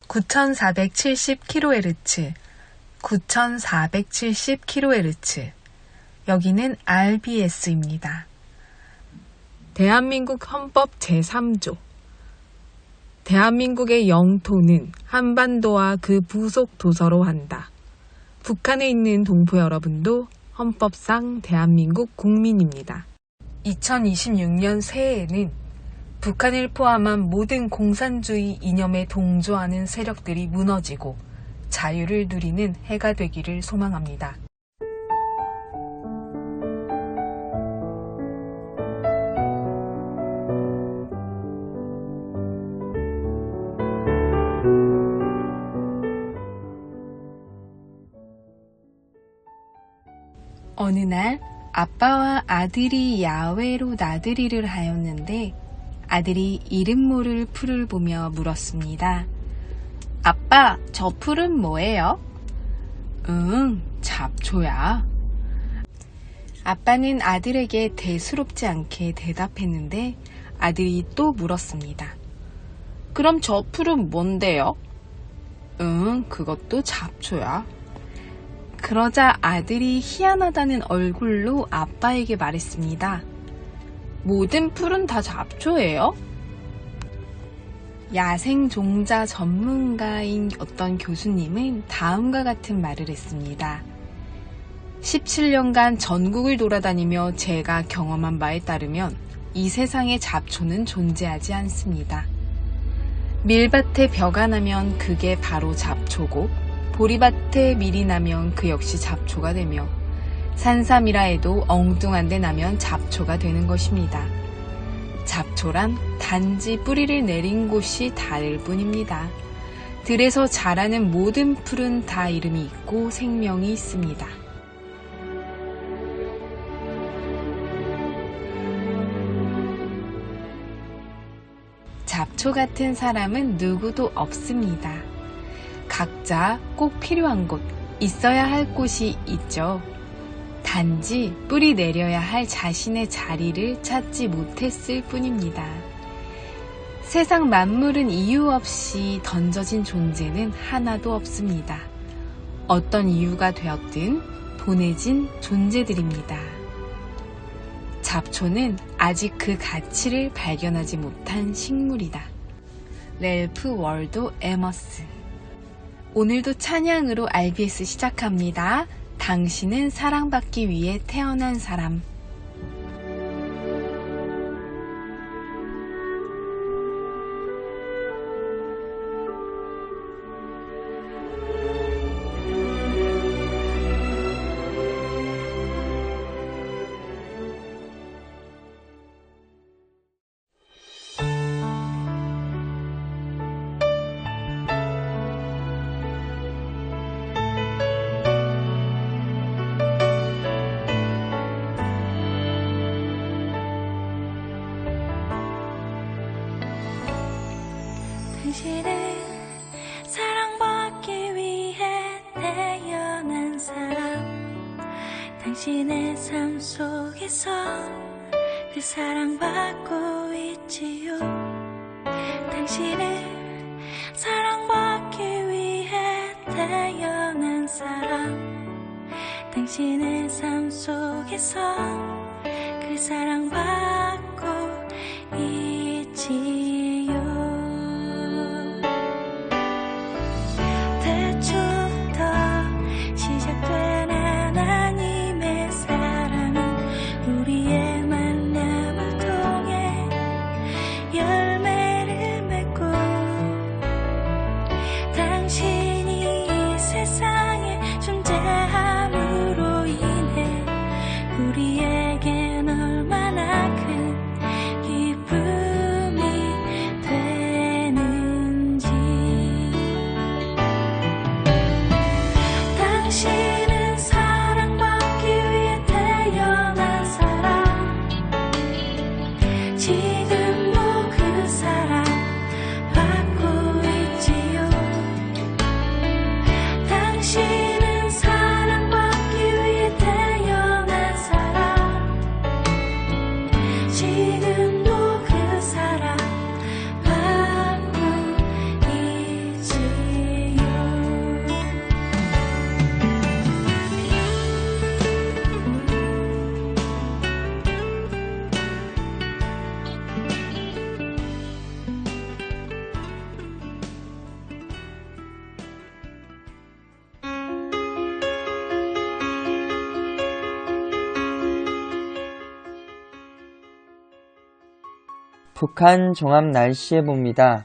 9470kHz, 9470kHz. 여기는 RBS입니다. 대한민국 헌법 제3조. 대한민국의 영토는 한반도와 그 부속 도서로 한다. 북한에 있는 동포 여러분도 헌법상 대한민국 국민입니다. 2026년 새해에는 북한을 포함한 모든 공산주의 이념에 동조하는 세력들이 무너지고 자유를 누리는 해가 되기를 소망합니다. 어느 날 아빠와 아들이 야외로 나들이를 하였는데 아들이 이름 모를 풀을 보며 물었습니다. 아빠, 저 풀은 뭐예요? 잡초야. 아빠는 아들에게 대수롭지 않게 대답했는데 아들이 또 물었습니다. 그럼 저 풀은 뭔데요? 그것도 잡초야. 그러자 아들이 희한하다는 얼굴로 아빠에게 말했습니다. 모든 풀은 다 잡초예요? 야생종자 전문가인 어떤 교수님은 다음과 같은 말을 했습니다. 17년간 전국을 돌아다니며 제가 경험한 바에 따르면 이 세상에 잡초는 존재하지 않습니다. 밀밭에 벼가 나면 그게 바로 잡초고 보리밭에 밀이 나면 그 역시 잡초가 되며 산삼이라 해도 엉뚱한 데 나면 잡초가 되는 것입니다. 잡초란 단지 뿌리를 내린 곳이 다를 뿐입니다. 들에서 자라는 모든 풀은 다 이름이 있고 생명이 있습니다. 잡초 같은 사람은 누구도 없습니다. 각자 꼭 필요한 곳, 있어야 할 곳이 있죠. 단지 뿌리 내려야 할 자신의 자리를 찾지 못했을 뿐입니다. 세상 만물은 이유 없이 던져진 존재는 하나도 없습니다. 어떤 이유가 되었든 보내진 존재들입니다. 잡초는 아직 그 가치를 발견하지 못한 식물이다. 랠프 월도 에머슨. 오늘도 찬양으로 RBS 시작합니다. 당신은 사랑받기 위해 태어난 사람. 당신은 사랑받기 위해 태어난 사람. 당신의 삶 속에서 그 사랑받고 있지요. 당신은 사랑받기 위해 태어난 사람. 당신의 삶 속에서 그 사랑받고 있지요. 시작된 하나님의 사랑은 우리의 만남을 통해 열매를 맺고 당신이 이 세상에 존재함으로 인해 우리에겐 얼마나 큰 북한 종합 날씨 예보입니다.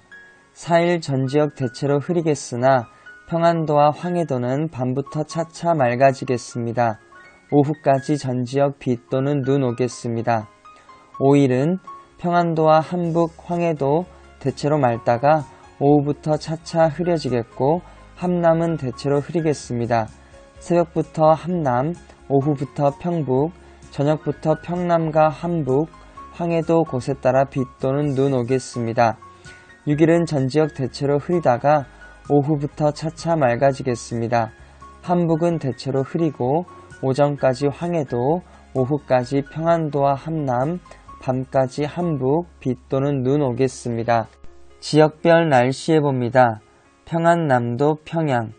4일 전 지역 대체로 흐리겠으나 평안도와 황해도는 밤부터 차차 맑아지겠습니다. 오후까지 전 지역 비 또는 눈 오겠습니다. 5일은 평안도와 함북, 황해도 대체로 맑다가 오후부터 차차 흐려지겠고 함남은 대체로 흐리겠습니다. 새벽부터 함남, 오후부터 평북, 저녁부터 평남과 함북, 황해도 곳에 따라 비 또는 눈 오겠습니다. 6일은 전 지역 대체로 흐리다가 오후부터 차차 맑아지겠습니다. 함북은 대체로 흐리고 오전까지 황해도, 오후까지 평안도와 함남, 밤까지 함북, 비 또는 눈 오겠습니다. 지역별 날씨 예보입니다. 평안남도 평양.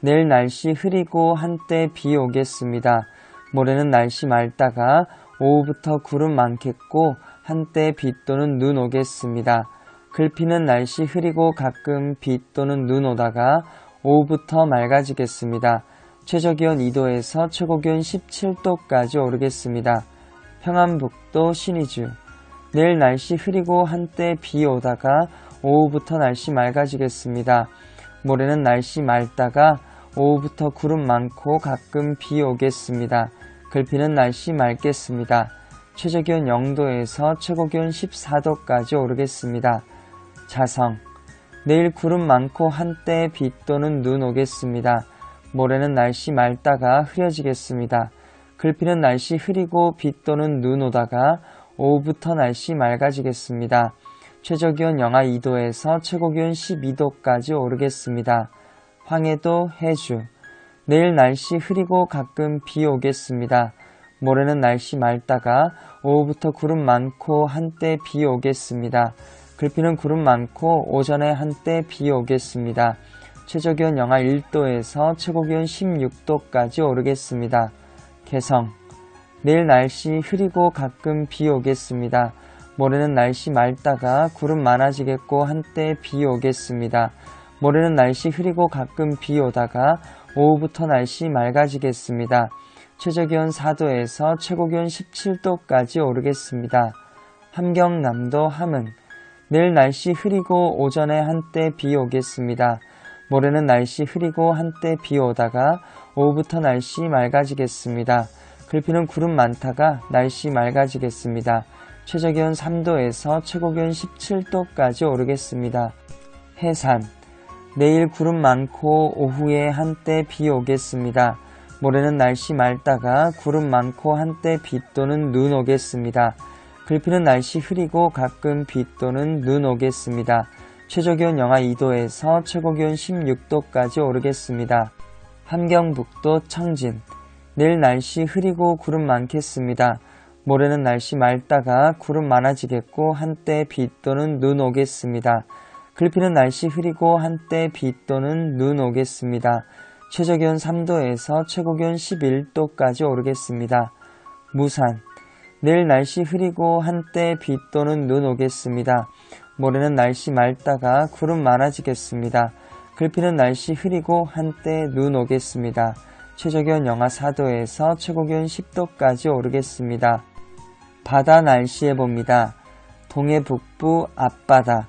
내일 날씨 흐리고 한때 비 오겠습니다. 모레는 날씨 맑다가 오후부터 구름 많겠고 한때 비 또는 눈 오겠습니다. 글피는 날씨 흐리고 가끔 비 또는 눈 오다가 오후부터 맑아지겠습니다. 최저기온 2도에서 최고기온 17도까지 오르겠습니다. 평안북도 신의주. 내일 날씨 흐리고 한때 비 오다가 오후부터 날씨 맑아지겠습니다. 모레는 날씨 맑다가 오후부터 구름 많고 가끔 비 오겠습니다. 글피는 날씨 맑겠습니다. 최저기온 0도에서 최고기온 14도까지 오르겠습니다. 자성. 내일 구름 많고 한때 비 또는 눈 오겠습니다. 모레는 날씨 맑다가 흐려지겠습니다. 글피는 날씨 흐리고 비 또는 눈 오다가 오후부터 날씨 맑아지겠습니다. 최저기온 영하 2도에서 최고기온 12도까지 오르겠습니다. 황해도 해주. 내일 날씨 흐리고 가끔 비 오겠습니다. 모레는 날씨 맑다가 오후부터 구름 많고 한때 비 오겠습니다. 글피는 구름 많고 오전에 한때 비 오겠습니다. 최저기온 영하 1도에서 최고기온 16도까지 오르겠습니다. 개성. 내일 날씨 흐리고 가끔 비 오겠습니다. 모레는 날씨 맑다가 구름 많아지겠고 한때 비 오겠습니다. 모레는 날씨 흐리고 가끔 비 오다가 오후부터 날씨 맑아지겠습니다. 최저기온 4도에서 최고기온 17도까지 오르겠습니다. 함경남도 함흥. 내일 날씨 흐리고 오전에 한때 비 오겠습니다. 모레는 날씨 흐리고 한때 비 오다가 오후부터 날씨 맑아지겠습니다. 글피는 구름 많다가 날씨 맑아지겠습니다. 최저기온 3도에서 최고기온 17도까지 오르겠습니다. 해산. 내일 구름 많고 오후에 한때 비 오겠습니다. 모레는 날씨 맑다가 구름 많고 한때 비 또는 눈 오겠습니다. 글피는 날씨 흐리고 가끔 비 또는 눈 오겠습니다. 최저기온 영하 2도에서 최고기온 16도까지 오르겠습니다. 함경북도 청진. 내일 날씨 흐리고 구름 많겠습니다. 모레는 날씨 맑다가 구름 많아지겠고 한때 비 또는 눈 오겠습니다. 글피는 날씨 흐리고 한때 비 또는 눈 오겠습니다. 최저기온 3도에서 최고기온 11도까지 오르겠습니다. 무산. 내일 날씨 흐리고 한때 비 또는 눈 오겠습니다. 모레는 날씨 맑다가 구름 많아지겠습니다. 글피는 날씨 흐리고 한때 눈 오겠습니다. 최저기온 영하 4도에서 최고기온 10도까지 오르겠습니다. 바다 날씨 예보입니다. 동해 북부 앞바다.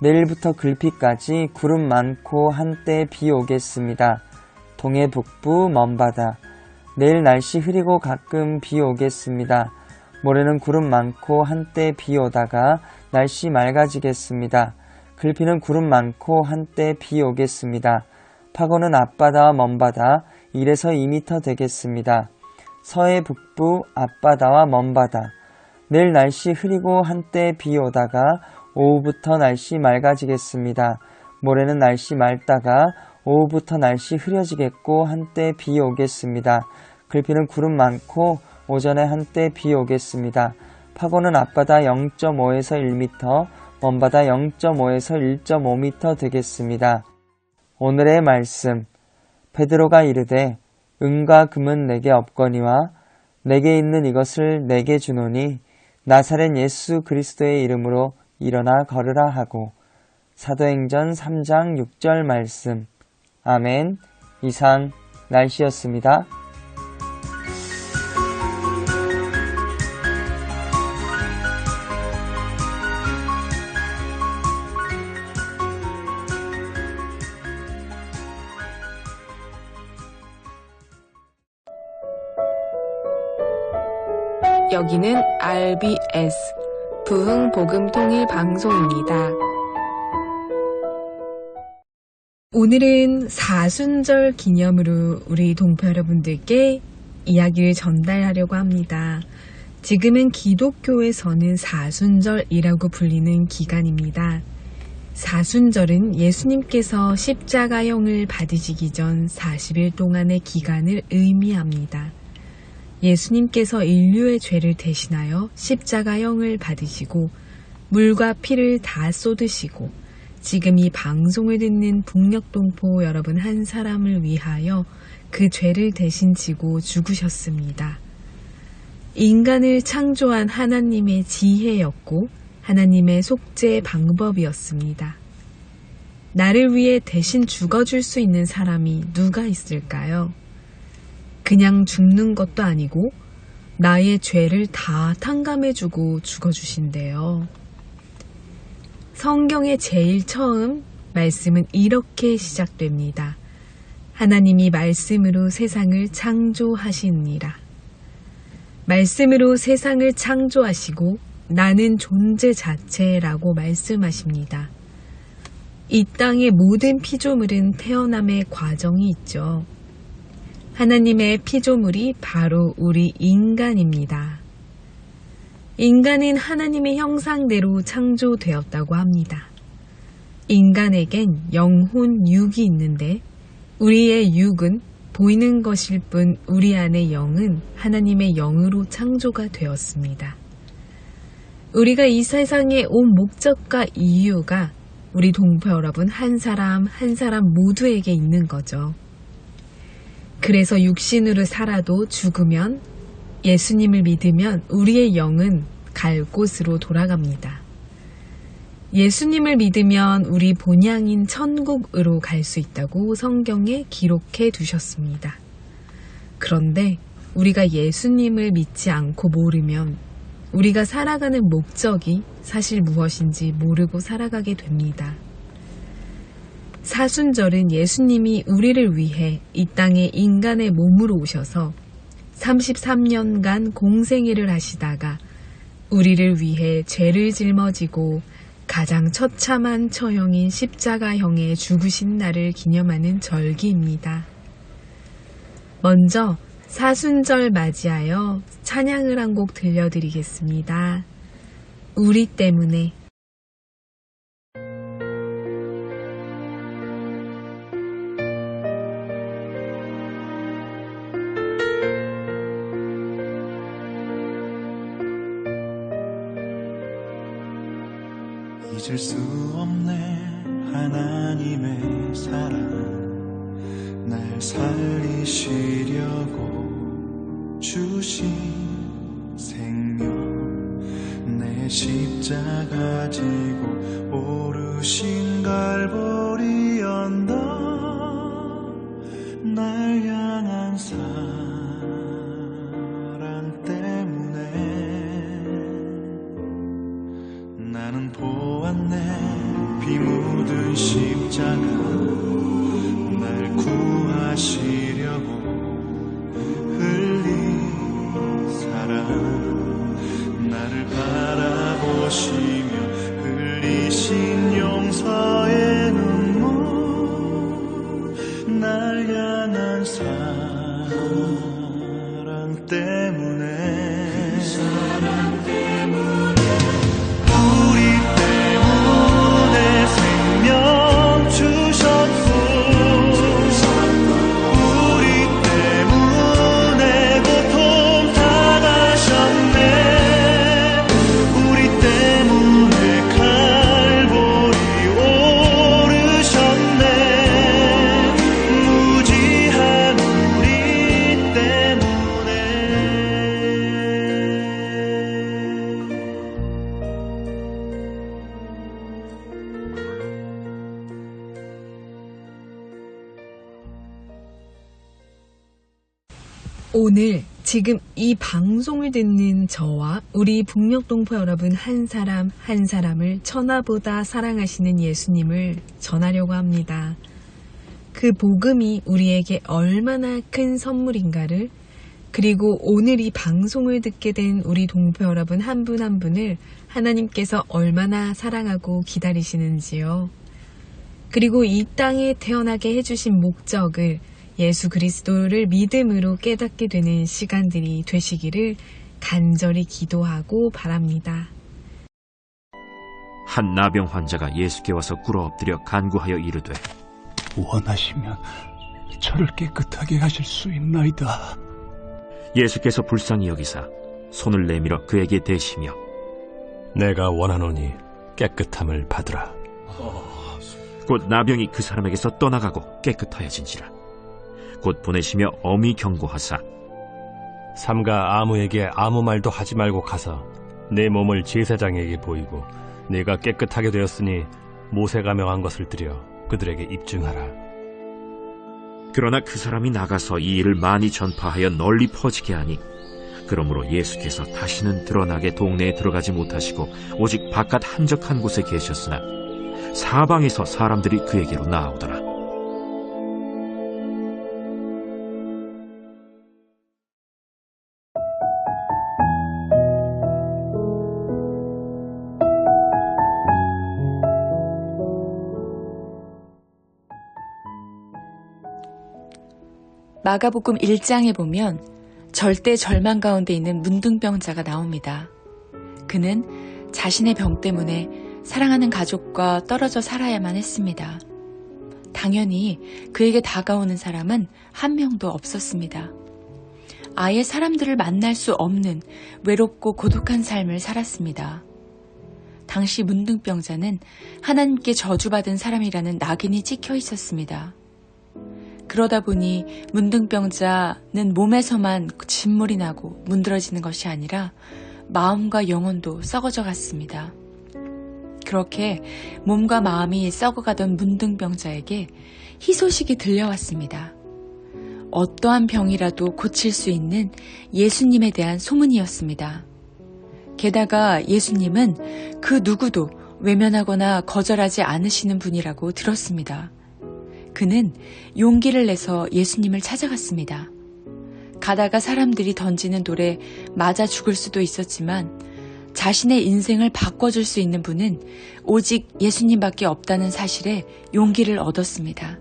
내일부터 글피까지 구름 많고 한때 비 오겠습니다. 동해 북부 먼바다. 내일 날씨 흐리고 가끔 비 오겠습니다. 모레는 구름 많고 한때 비 오다가 날씨 맑아지겠습니다. 글피는 구름 많고 한때 비 오겠습니다. 파고는 앞바다와 먼바다 1에서 2m 되겠습니다. 서해 북부 앞바다와 먼바다. 내일 날씨 흐리고 한때 비 오다가 오후부터 날씨 맑아지겠습니다. 모레는 날씨 맑다가 오후부터 날씨 흐려지겠고 한때 비 오겠습니다. 글피는 구름 많고 오전에 한때 비 오겠습니다. 파고는 앞바다 0.5에서 1m, 먼바다 0.5에서 1.5m 되겠습니다. 오늘의 말씀. 베드로가 이르되 은과 금은 내게 없거니와 내게 있는 이것을 내게 주노니 나사렛 예수 그리스도의 이름으로 일어나 걸으라 하고. 사도행전 3장 6절 말씀. 아멘. 이상 날씨였습니다. 여기는 RBS 부흥복음통일방송입니다. 오늘은 사순절 기념으로 우리 동포 여러분들께 이야기를 전달하려고 합니다. 지금은 기독교에서는 사순절이라고 불리는 기간입니다. 사순절은 예수님께서 십자가형을 받으시기 전 40일 동안의 기간을 의미합니다. 예수님께서 인류의 죄를 대신하여 십자가형을 받으시고 물과 피를 다 쏟으시고 지금 이 방송을 듣는 북녘동포 여러분 한 사람을 위하여 그 죄를 대신 지고 죽으셨습니다. 인간을 창조한 하나님의 지혜였고 하나님의 속죄 방법이었습니다. 나를 위해 대신 죽어줄 수 있는 사람이 누가 있을까요? 그냥 죽는 것도 아니고 나의 죄를 다 탕감해주고 죽어주신대요. 성경의 제일 처음 말씀은 이렇게 시작됩니다. 하나님이 말씀으로 세상을 창조하시니라. 말씀으로 세상을 창조하시고 나는 존재 자체라고 말씀하십니다. 이 땅의 모든 피조물은 태어남의 과정이 있죠. 하나님의 피조물이 바로 우리 인간입니다. 인간은 하나님의 형상대로 창조되었다고 합니다. 인간에겐 영혼, 육이 있는데 우리의 육은 보이는 것일 뿐 우리 안의 영은 하나님의 영으로 창조가 되었습니다. 우리가 이 세상에 온 목적과 이유가 우리 동포 여러분 한 사람 한 사람 모두에게 있는 거죠. 그래서 육신으로 살아도 죽으면 예수님을 믿으면 우리의 영은 갈 곳으로 돌아갑니다. 예수님을 믿으면 우리 본향인 천국으로 갈 수 있다고 성경에 기록해 두셨습니다. 그런데 우리가 예수님을 믿지 않고 모르면 우리가 살아가는 목적이 사실 무엇인지 모르고 살아가게 됩니다. 사순절은 예수님이 우리를 위해 이 땅에 인간의 몸으로 오셔서 33년간 공생애를 하시다가 우리를 위해 죄를 짊어지고 가장 처참한 처형인 십자가형에 죽으신 날을 기념하는 절기입니다. 먼저 사순절 맞이하여 찬양을 한 곡 들려드리겠습니다. 우리 때문에. 잊을 수 없네 하나님의 사랑 날 살리시려고 주신 생명 내 십자가 지고 오르신 갈보리 언덕 날 향한 사랑 때문에 나는 보았네 피 묻은 십자가 날 구하시려고 흘린 사랑 나를 바라보시며 흘리신 용서의 눈물 날 향한 사랑 때문에 오늘 지금 이 방송을 듣는 저와 우리 북녘동포 여러분 한 사람 한 사람을 천하보다 사랑하시는 예수님을 전하려고 합니다. 그 복음이 우리에게 얼마나 큰 선물인가를 그리고 오늘 이 방송을 듣게 된 우리 동포 여러분 한 분 한 분을 하나님께서 얼마나 사랑하고 기다리시는지요. 그리고 이 땅에 태어나게 해주신 목적을 예수 그리스도를 믿음으로 깨닫게 되는 시간들이 되시기를 간절히 기도하고 바랍니다. 한 나병 환자가 예수께 와서 꿇어 엎드려 간구하여 이르되 원하시면 저를 깨끗하게 하실 수 있나이다. 예수께서 불쌍히 여기사 손을 내밀어 그에게 대시며 내가 원하노니 깨끗함을 받으라. 곧 나병이 그 사람에게서 떠나가고 깨끗하여진지라. 곧 보내시며 엄히 경고하사 삼가 아무에게 아무 말도 하지 말고 가서 내 몸을 제사장에게 보이고 내가 깨끗하게 되었으니 모세가 명한 것을 드려 그들에게 입증하라. 그러나 그 사람이 나가서 이 일을 많이 전파하여 널리 퍼지게 하니 그러므로 예수께서 다시는 드러나게 동네에 들어가지 못하시고 오직 바깥 한적한 곳에 계셨으나 사방에서 사람들이 그에게로 나아오더라. 마가복음 1장에 보면 절대 절망 가운데 있는 문둥병자가 나옵니다. 그는 자신의 병 때문에 사랑하는 가족과 떨어져 살아야만 했습니다. 당연히 그에게 다가오는 사람은 한 명도 없었습니다. 아예 사람들을 만날 수 없는 외롭고 고독한 삶을 살았습니다. 당시 문둥병자는 하나님께 저주받은 사람이라는 낙인이 찍혀 있었습니다. 그러다 보니 문둥병자는 몸에서만 진물이 나고 문드러지는 것이 아니라 마음과 영혼도 썩어져 갔습니다. 그렇게 몸과 마음이 썩어가던 문둥병자에게 희소식이 들려왔습니다. 어떠한 병이라도 고칠 수 있는 예수님에 대한 소문이었습니다. 게다가 예수님은 그 누구도 외면하거나 거절하지 않으시는 분이라고 들었습니다. 그는 용기를 내서 예수님을 찾아갔습니다. 가다가 사람들이 던지는 돌에 맞아 죽을 수도 있었지만 자신의 인생을 바꿔줄 수 있는 분은 오직 예수님밖에 없다는 사실에 용기를 얻었습니다.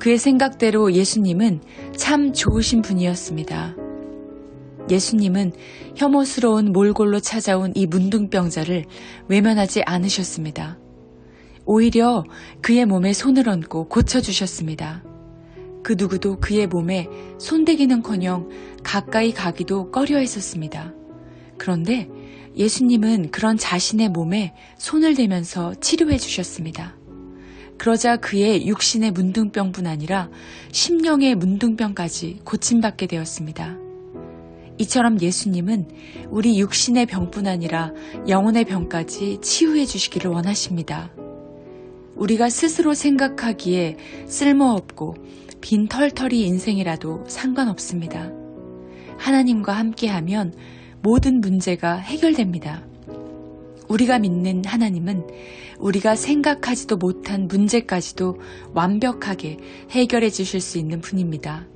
그의 생각대로 예수님은 참 좋으신 분이었습니다. 예수님은 혐오스러운 몰골로 찾아온 이 문둥병자를 외면하지 않으셨습니다. 오히려 그의 몸에 손을 얹고 고쳐주셨습니다. 그 누구도 그의 몸에 손대기는커녕 가까이 가기도 꺼려했었습니다. 그런데 예수님은 그런 자신의 몸에 손을 대면서 치료해 주셨습니다. 그러자 그의 육신의 문둥병뿐 아니라 심령의 문둥병까지 고침받게 되었습니다. 이처럼 예수님은 우리 육신의 병뿐 아니라 영혼의 병까지 치유해 주시기를 원하십니다. 우리가 스스로 생각하기에 쓸모없고 빈 털털이 인생이라도 상관없습니다. 하나님과 함께하면 모든 문제가 해결됩니다. 우리가 믿는 하나님은 우리가 생각하지도 못한 문제까지도 완벽하게 해결해 주실 수 있는 분입니다.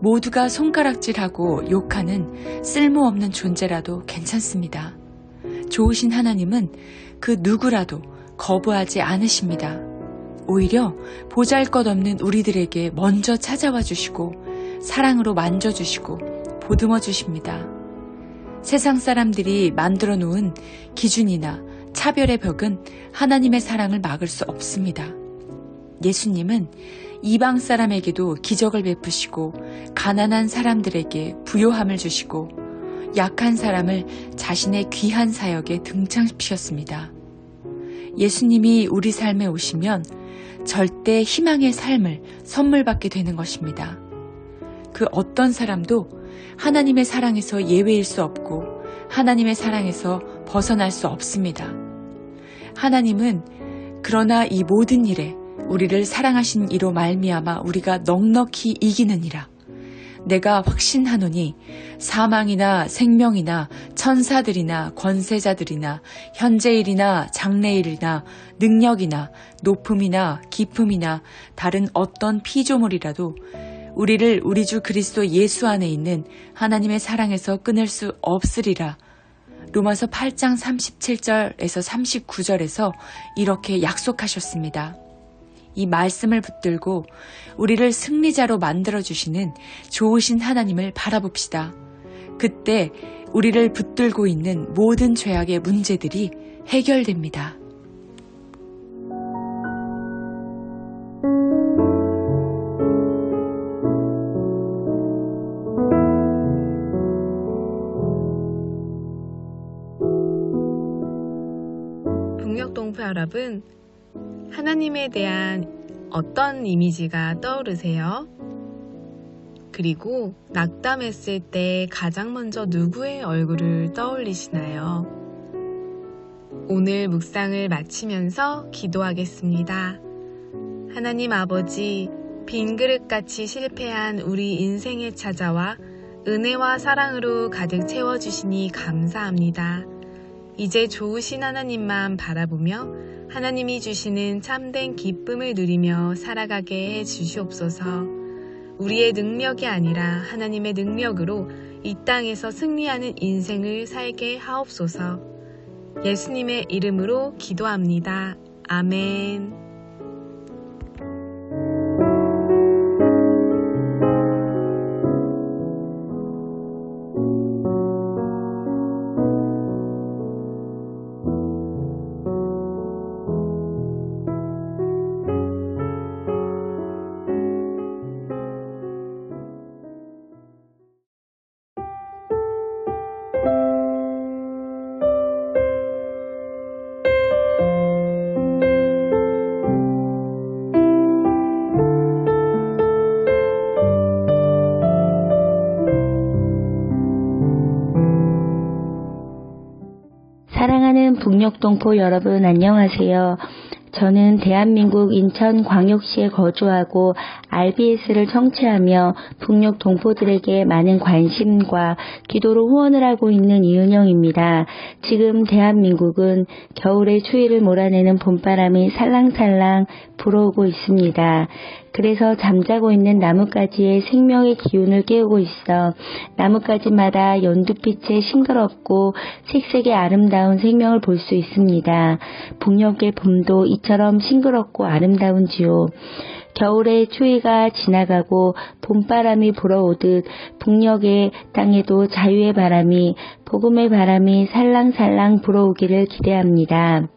모두가 손가락질하고 욕하는 쓸모없는 존재라도 괜찮습니다. 좋으신 하나님은 그 누구라도 거부하지 않으십니다. 오히려 보잘것없는 우리들에게 먼저 찾아와 주시고 사랑으로 만져주시고 보듬어 주십니다. 세상 사람들이 만들어 놓은 기준이나 차별의 벽은 하나님의 사랑을 막을 수 없습니다. 예수님은 이방 사람에게도 기적을 베푸시고 가난한 사람들에게 부요함을 주시고 약한 사람을 자신의 귀한 사역에 등장시키셨습니다. 예수님이 우리 삶에 오시면 절대 희망의 삶을 선물 받게 되는 것입니다. 그 어떤 사람도 하나님의 사랑에서 예외일 수 없고 하나님의 사랑에서 벗어날 수 없습니다. 하나님은 그러나 이 모든 일에 우리를 사랑하신 이로 말미암아 우리가 넉넉히 이기느니라. 내가 확신하노니 사망이나 생명이나 천사들이나 권세자들이나 현재일이나 장래일이나 능력이나 높음이나 깊음이나 다른 어떤 피조물이라도 우리를 우리 주 그리스도 예수 안에 있는 하나님의 사랑에서 끊을 수 없으리라. 로마서 8장 37절에서 39절에서 이렇게 약속하셨습니다. 이 말씀을 붙들고 우리를 승리자로 만들어주시는 좋으신 하나님을 바라봅시다. 그때 우리를 붙들고 있는 모든 죄악의 문제들이 해결됩니다. 북녘동포 여러분, 하나님에 대한 어떤 이미지가 떠오르세요? 그리고 낙담했을 때 가장 먼저 누구의 얼굴을 떠올리시나요? 오늘 묵상을 마치면서 기도하겠습니다. 하나님 아버지, 빈 그릇같이 실패한 우리 인생에 찾아와 은혜와 사랑으로 가득 채워주시니 감사합니다. 이제 좋으신 하나님만 바라보며 하나님이 주시는 참된 기쁨을 누리며 살아가게 해 주시옵소서. 우리의 능력이 아니라 하나님의 능력으로 이 땅에서 승리하는 인생을 살게 하옵소서. 예수님의 이름으로 기도합니다. 아멘. 사랑하는 북녘동포 여러분 안녕하세요. 저는 대한민국 인천광역시에 거주하고 RBS를 청취하며 북녘 동포들에게 많은 관심과 기도로 후원을 하고 있는 이은영입니다. 지금 대한민국은 겨울의 추위를 몰아내는 봄바람이 살랑살랑 불어오고 있습니다. 그래서 잠자고 있는 나뭇가지의 생명의 기운을 깨우고 있어 나뭇가지마다 연두빛의 싱그럽고 색색의 아름다운 생명을 볼 수 있습니다. 북녘의 봄도 이처럼 싱그럽고 아름다운지요. 겨울의 추위가 지나가고 봄바람이 불어오듯 북녘의 땅에도 자유의 바람이, 복음의 바람이 살랑살랑 불어오기를 기대합니다.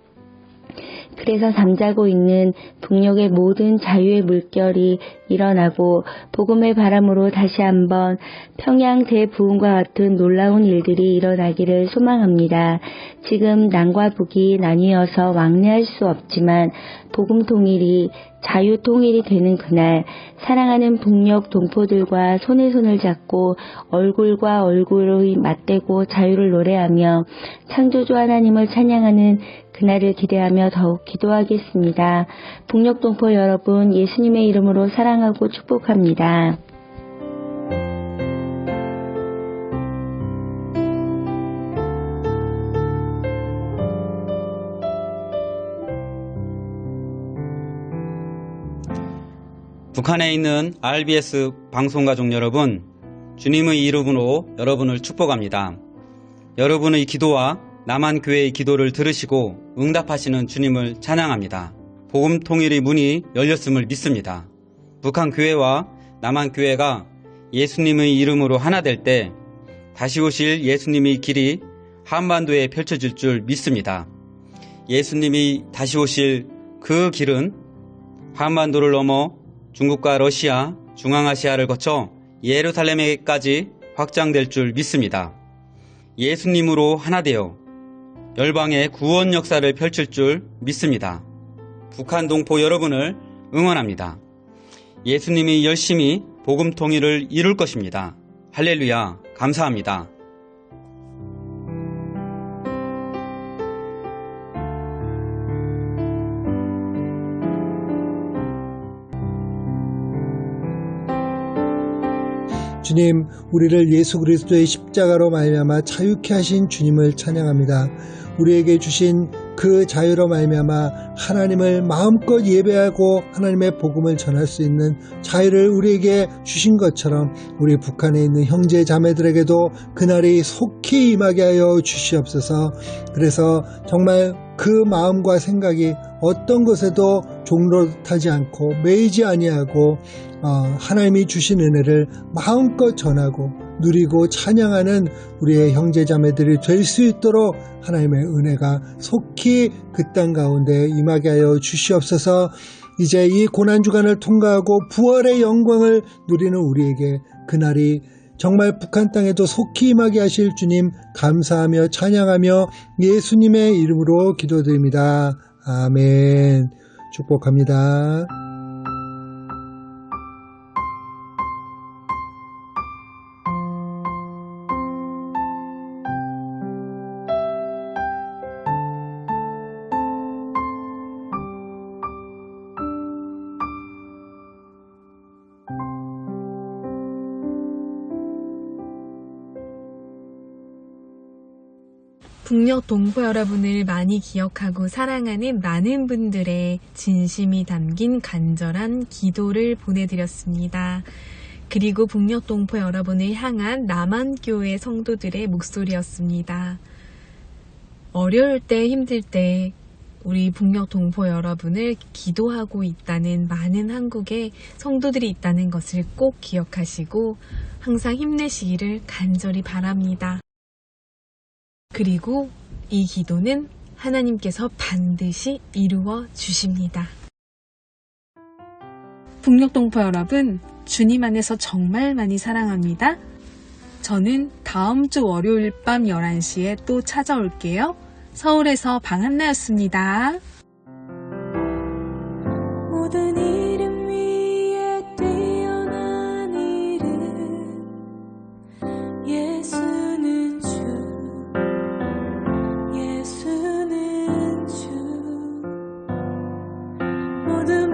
그래서 잠자고 있는 북녘의 모든 자유의 물결이 일어나고 복음의 바람으로 다시 한번 평양 대부흥과 같은 놀라운 일들이 일어나기를 소망합니다. 지금 남과 북이 나뉘어서 왕래할 수 없지만 복음 통일이 자유 통일이 되는 그날 사랑하는 북녘 동포들과 손에 손을 잡고 얼굴과 얼굴을 맞대고 자유를 노래하며 창조주 하나님을 찬양하는 그날을 기대하며 더욱 기도하겠습니다. 북녘 동포 여러분, 예수님의 이름으로 사랑하고 축복합니다. 북한에 있는 RBS 방송가족 여러분, 주님의 이름으로 여러분을 축복합니다. 여러분의 기도와 남한교회의 기도를 들으시고 응답하시는 주님을 찬양합니다. 복음 통일의 문이 열렸음을 믿습니다. 북한 교회와 남한 교회가 예수님의 이름으로 하나 될 때 다시 오실 예수님의 길이 한반도에 펼쳐질 줄 믿습니다. 예수님이 다시 오실 그 길은 한반도를 넘어 중국과 러시아, 중앙아시아를 거쳐 예루살렘에까지 확장될 줄 믿습니다. 예수님으로 하나 되어 열방의 구원 역사를 펼칠 줄 믿습니다. 북한 동포 여러분을 응원합니다. 예수님이 열심히 복음 통일을 이룰 것입니다. 할렐루야, 감사합니다. 주님, 우리를 예수 그리스도의 십자가로 말미암아 자유케 하신 주님을 찬양합니다. 우리에게 주신 그 자유로 말미암아 하나님을 마음껏 예배하고 하나님의 복음을 전할 수 있는 자유를 우리에게 주신 것처럼 우리 북한에 있는 형제 자매들에게도 그날이 속히 임하게 하여 주시옵소서. 그래서 정말 그 마음과 생각이 어떤 것에도 종로타지 않고 매이지 아니하고 하나님이 주신 은혜를 마음껏 전하고 누리고 찬양하는 우리의 형제자매들이 될 수 있도록 하나님의 은혜가 속히 그 땅 가운데 임하게 하여 주시옵소서. 이제 이 고난주간을 통과하고 부활의 영광을 누리는 우리에게 그날이 정말 북한 땅에도 속히 임하게 하실 주님 감사하며 찬양하며 예수님의 이름으로 기도드립니다. 아멘. 축복합니다. 북녘 동포 여러분을 많이 기억하고 사랑하는 많은 분들의 진심이 담긴 간절한 기도를 보내드렸습니다. 그리고 북녘 동포 여러분을 향한 남한교회 성도들의 목소리였습니다. 어려울 때 힘들 때 우리 북녘 동포 여러분을 기도하고 있다는 많은 한국의 성도들이 있다는 것을 꼭 기억하시고 항상 힘내시기를 간절히 바랍니다. 그리고 이 기도는 하나님께서 반드시 이루어 주십니다. 북녘 동포 여러분, 주님 안에서 정말 많이 사랑합니다. 저는 다음 주 월요일 밤 11시에 또 찾아올게요. 서울에서 방한나였습니다. 모든 이름 위에 뛰어난 이름 예수는 주 예수는 주 모든